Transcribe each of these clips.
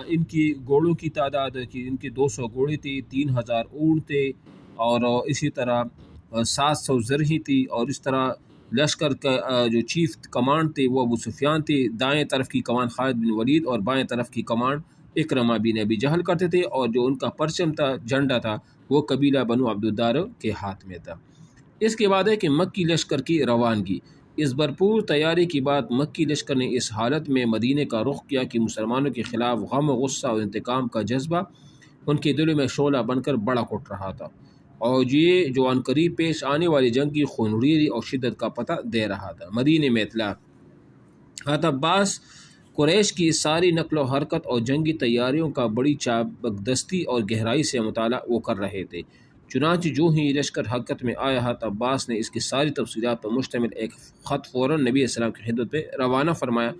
ان کی گھوڑوں کی تعداد کی ان کے 200 گھوڑے تھے، 3000 اونٹ تھے، اور اسی طرح 700 زرہی تھی، اور اس طرح لشکر کا جو چیف کمانڈ تھے وہ ابو سفیان تھے، دائیں طرف کی کمان خالد بن ولید اور بائیں طرف کی کمان اکرمہ بن ابی جہل کرتے تھے، اور جو ان کا پرچم تھا، جھنڈا تھا، وہ قبیلہ بنو عبدالدار کے ہاتھ میں تھا۔ اس کے بعد ہے کہ مکی لشکر کی روانگی۔ اس بھرپور تیاری کے بعد مکی لشکر نے اس حالت میں مدینے کا رخ کیا کہ مسلمانوں کے خلاف غم و غصہ اور انتقام کا جذبہ ان کے دلوں میں شعلہ بن کر بڑا اٹھ رہا تھا، اور یہ جو عنقریب پیش آنے والی جنگ کی خونریزی اور شدت کا پتہ دے رہا تھا۔ مدینے میں اطلاع۔ حضرت عباس قریش کی ساری نقل و حرکت اور جنگی تیاریوں کا بڑی چابکدستی اور گہرائی سے مطالعہ وہ کر رہے تھے۔ چنانچہ جو ہی لشکر حرکت میں آیا، حضرت عباس نے اس کی ساری تفصیلات پر مشتمل ایک خط فوراً نبی علیہ السلام کی خدمت پہ روانہ فرمایا۔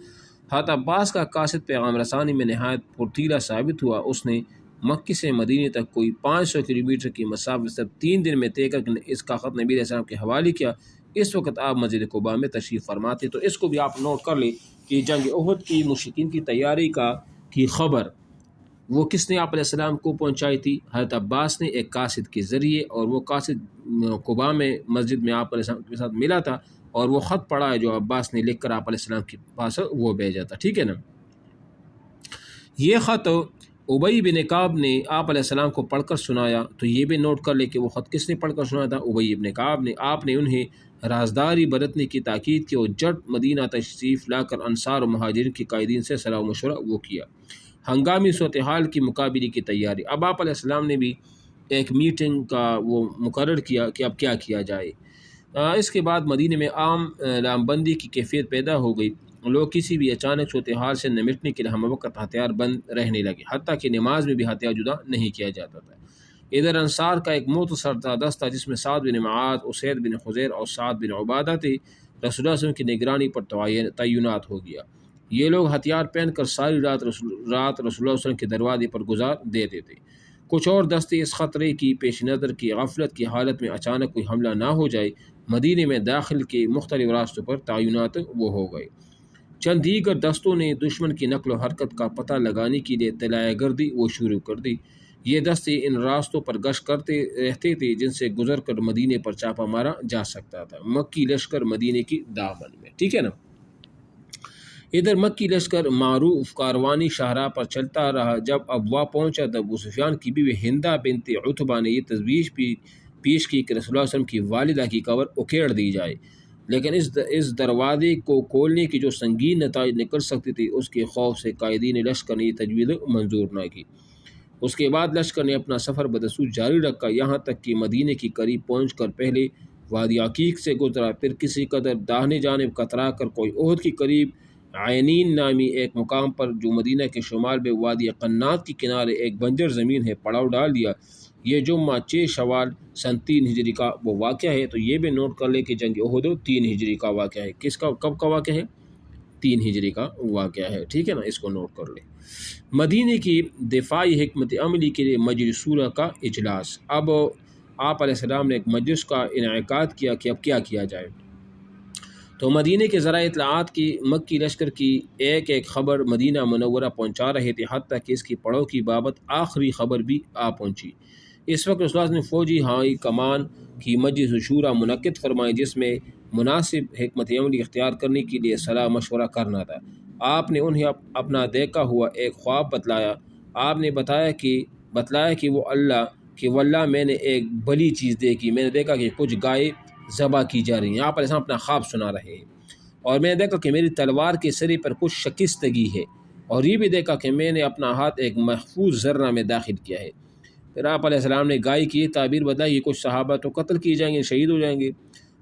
حضرت عباس کا قاصد پیغام رسانی میں نہایت پرتیلا ثابت ہوا۔ اس نے مکے سے مدینے تک کوئی 500 کلومیٹر کی مسافت صرف 3 دن میں طے کر کے اس کا خط نبی علیہ السلام کے حوالے کیا۔ اس وقت آپ مسجد قباء میں تشریف فرما تھے۔ تو اس کو بھی آپ نوٹ کر لیں کہ جنگ احد کی مشرکین کی تیاری کی خبر وہ کس نے آپ علیہ السلام کو پہنچائی تھی؟ حضرت عباس نے ایک قاصد کے ذریعے، اور وہ قاصد قباء میں مسجد میں آپ علیہ السلام کے ساتھ ملا تھا، اور وہ خط پڑھا ہے جو عباس نے لکھ کر آپ علیہ السلام کے پاس وہ بھیجا تھا، ٹھیک ہے نا۔ یہ خط ابی بن کعب نے آپ علیہ السلام کو پڑھ کر سنایا۔ تو یہ بھی نوٹ کر لے کہ وہ خط کس نے پڑھ کر سنایا تھا؟ ابی بن کعب نے۔ آپ نے انہیں رازداری برتنے کی تاکید کی اور جٹ مدینہ تشریف لا کر انصار و مہاجرین کے قائدین سے صلاح و مشورہ وہ کیا۔ ہنگامی صورتحال کی مقابلے کی تیاری۔ اب آپ علیہ السلام نے بھی ایک میٹنگ کا وہ مقرر کیا کہ اب کیا کیا جائے۔ اس کے بعد مدینے میں عام لام بندی کی کیفیت پیدا ہو گئی۔ لوگ کسی بھی اچانک صورتحال سے نمٹنے کے لیے ہم وقت ہتھیار بند رہنے لگے، حتیٰ کہ نماز میں بھی ہتھیار جدا نہیں کیا جاتا تھا۔ ادھر انصار کا ایک مختصر دستہ جس میں سعد بن معاذ، اسید بن خضیر اور سعد بن عبادہ تھے، رسول اللہ صلی اللہ علیہ وسلم کی نگرانی پر تعینات ہو گیا۔ یہ لوگ ہتھیار پہن کر ساری رات رسول اللہ صلی اللہ علیہ وسلم کے دروازے پر گزار دیتے تھے۔ کچھ اور دستے اس خطرے کی پیش نظر کی غفلت کی حالت میں اچانک کوئی حملہ نہ ہو جائے، مدینے میں داخل کے مختلف راستوں پر تعینات وہ ہو گئے۔ چند دیگر دستوں نے دشمن کی نقل و حرکت کا پتہ لگانے کے لیے طلائع گردی وہ شروع کر دی۔ یہ دستے ان راستوں پر گشت کرتے رہتے تھے جن سے گزر کر مدینے پر چھاپہ مارا جا سکتا تھا۔ مکی لشکر مدینے کی دامن میں، ٹھیک ہے نا۔ ادھر مکی لشکر معروف کاروانی شاہراہ پر چلتا رہا۔ جب ابوا پہنچا تب ابو سفیان کی بیوی ہندہ بنت عتبہ نے یہ تجویز پیش کی کہ رسول اللہ صلی اللہ علیہ وسلم کی والدہ کی قبر اکھیڑ دی جائے، لیکن اس دروازے کو کھولنے کی جو سنگین نتائج نکل سکتی تھی، اس کے خوف سے قائدین لشکر نے یہ تجویز منظور نہ کی۔ اس کے بعد لشکر نے اپنا سفر بدستور جاری رکھا، یہاں تک کہ مدینے کے قریب پہنچ کر پہلے وادی عقیق سے گزرا، پھر کسی قدر داہنے جانب کترا کر کوئی احد کے قریب عینین نامی ایک مقام پر جو مدینہ کے شمال میں وادی قنات کے کنارے ایک بنجر زمین ہے پڑاؤ ڈال دیا۔ یہ جمعہ 6 شوال سن 3 ہجری کا وہ واقعہ ہے۔ تو یہ بھی نوٹ کر لے کہ جنگ احد 3 ہجری کا واقعہ ہے۔ کس کا کب کا واقعہ ہے؟ 3 ہجری کا واقعہ ہے، ٹھیک ہے نا، اس کو نوٹ کر لے۔ مدینے کی دفاعی حکمت عملی کے لیے مجلس شورا کا اجلاس۔ اب آپ علیہ السلام نے ایک مجلس کا انعقاد کیا کہ اب کیا کیا جائے۔ تو مدینے کے ذرائع اطلاعات کی مکی لشکر کی ایک ایک خبر مدینہ منورہ پہنچا رہے تھے، حتیٰ کہ اس کی پڑاؤ کی بابت آخری خبر بھی آ پہنچی۔ اس وقت رسول اللہ نے فوجی ہائی کمان کی مجلس شورا منعقد فرمائی، جس میں مناسب حکمت عملی اختیار کرنے کے لیے صلاح مشورہ کرنا تھا۔ آپ نے انہیں اپنا دیکھا ہوا ایک خواب بتلایا۔ آپ نے بتلایا کہ واللہ میں نے ایک بلی چیز دیکھی۔ میں نے دیکھا کہ کچھ گائے ذبح کی جا رہی ہیں۔ آپ علیہ السلام اپنا خواب سنا رہے ہیں۔ اور میں نے دیکھا کہ میری تلوار کے سرے پر کچھ شکستگی ہے، اور یہ بھی دیکھا کہ میں نے اپنا ہاتھ ایک محفوظ ذرہ میں داخل کیا ہے۔ پھر آپ علیہ السلام نے گائے کی یہ تعبیر بتائی کہ کچھ صحابہ تو قتل کیے جائیں گے، شہید ہو جائیں گے۔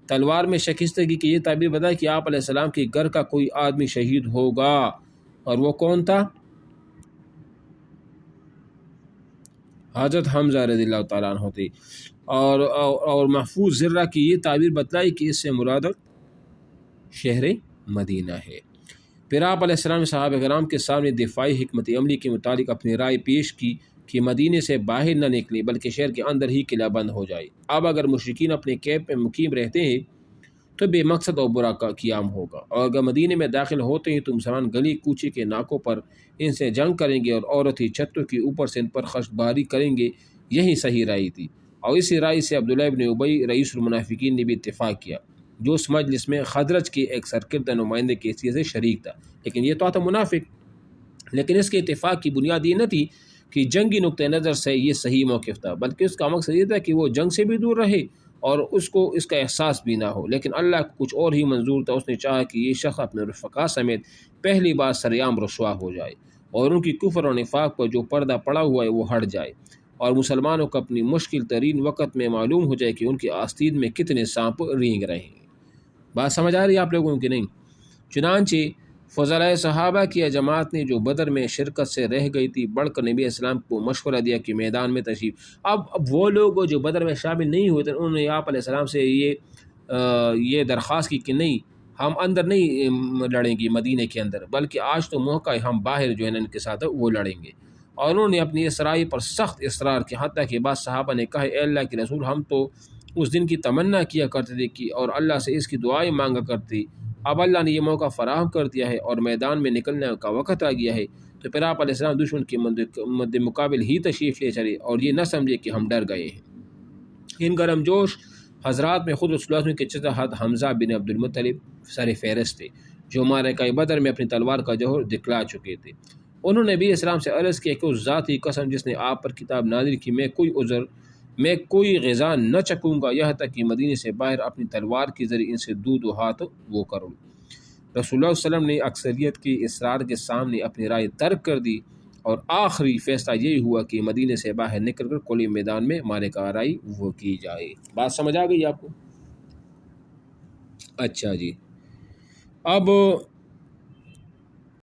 تلوار میں شکستگی کی یہ تعبیر بتائی کہ آپ علیہ السلام کے گھر کا کوئی آدمی شہید ہوگا، اور وہ کون تھا؟ حضرت حمزہ رضی اللہ تعالیٰ عنہ تھے۔ اور محفوظ ذرہ کی یہ تعبیر بتلائی کہ اس سے مراد شہر مدینہ ہے۔ پھر آپ علیہ السلام نے صحابہ کرام کے سامنے دفاعی حکمت عملی کے متعلق اپنی رائے پیش کی کہ مدینے سے باہر نہ نکلے بلکہ شہر کے اندر ہی قلعہ بند ہو جائے۔ اب اگر مشرکین اپنے کیمپ میں مقیم رہتے ہیں تو بے مقصد اور برا کا قیام ہوگا، اور اگر مدینے میں داخل ہوتے ہی تو مسلمان گلی کوچے کے ناکوں پر ان سے جنگ کریں گے اور عورتی چھتوں کے اوپر سے ان پر خشت باری کریں گے، یہی صحیح رائے تھی۔ اور اسی رائے سے عبداللہ ابن ابی رئیس المنافقین نے بھی اتفاق کیا، جو اس مجلس میں خزرج کے ایک سرکردہ نمائندے کی حیثیت سے شریک تھا، لیکن یہ تو تھا منافق۔ لیکن اس کے اتفاق کی بنیاد یہ نہ تھی کہ جنگی نقطہ نظر سے یہ صحیح موقف تھا، بلکہ اس کا مقصد یہ تھا کہ وہ جنگ سے بھی دور رہے اور اس کو اس کا احساس بھی نہ ہو۔ لیکن اللہ کو کچھ اور ہی منظور تھا، اس نے چاہا کہ یہ شخص اپنے رفقا سمیت پہلی بار سریعام رسوا ہو جائے اور ان کی کفر اور نفاق پر جو پردہ پڑا ہوا ہے وہ ہٹ جائے، اور مسلمانوں کو اپنی مشکل ترین وقت میں معلوم ہو جائے کہ ان کی آستین میں کتنے سانپ رینگ رہے ہیں۔ بات سمجھ آ رہی ہے آپ لوگوں کی نہیں؟ چنانچہ فضلائے صحابہ کی جماعت نے جو بدر میں شرکت سے رہ گئی تھی بڑھ کر نبی اسلام کو مشورہ دیا کہ میدان میں تشریف۔ اب وہ لوگ جو بدر میں شامل نہیں ہوئے تھے، انہوں نے آپ علیہ السلام سے یہ درخواست کی کہ نہیں، ہم اندر نہیں لڑیں گے مدینے کے اندر، بلکہ آج تو موقع ہے، ہم باہر جو ہے ان کے ساتھ وہ لڑیں گے۔ اور انہوں نے اپنی اس رائے پر سخت اصرار کیا، حتیٰ کہ بعض صحابہ نے کہا، اے اللہ کے رسول، ہم تو اس دن کی تمنا کیا کرتے تھے کہ اور اللہ سے اس کی دعائیں مانگا کرتے، اب اللہ نے یہ موقع فراہم کر دیا ہے اور میدان میں نکلنے کا وقت آ گیا ہے، تو پھر آپ علیہ السلام دشمن کے مد مقابل ہی تشریف لے چلے اور یہ نہ سمجھے کہ ہم ڈر گئے ہیں۔ ان گرم جوش حضرات میں خود رسول اللہ کے چچا حمزہ بن عبد المطلب سر فہرست تھے، جو معرکہ بدر میں اپنی تلوار کا جوہر دکھلا چکے تھے۔ انہوں نے بھی اسلام سے عرض کیا کہ اس ذات کی قسم جس نے آپ پر کتاب نازل کی، میں کوئی غذا نہ چکوں گا یہاں تک کہ مدینے سے باہر اپنی تلوار کے ذریعے ان سے دو ہاتھ وہ کروں۔ رسول اللہ صلی اللہ علیہ وسلم نے اکثریت کی اصرار کے سامنے اپنی رائے ترک کر دی، اور آخری فیصلہ یہی ہوا کہ مدینے سے باہر نکل کر کھلے میدان میں معرکہ آرائی وہ کی جائے۔ بات سمجھ آ گئی آپ کو؟ اچھا جی، اب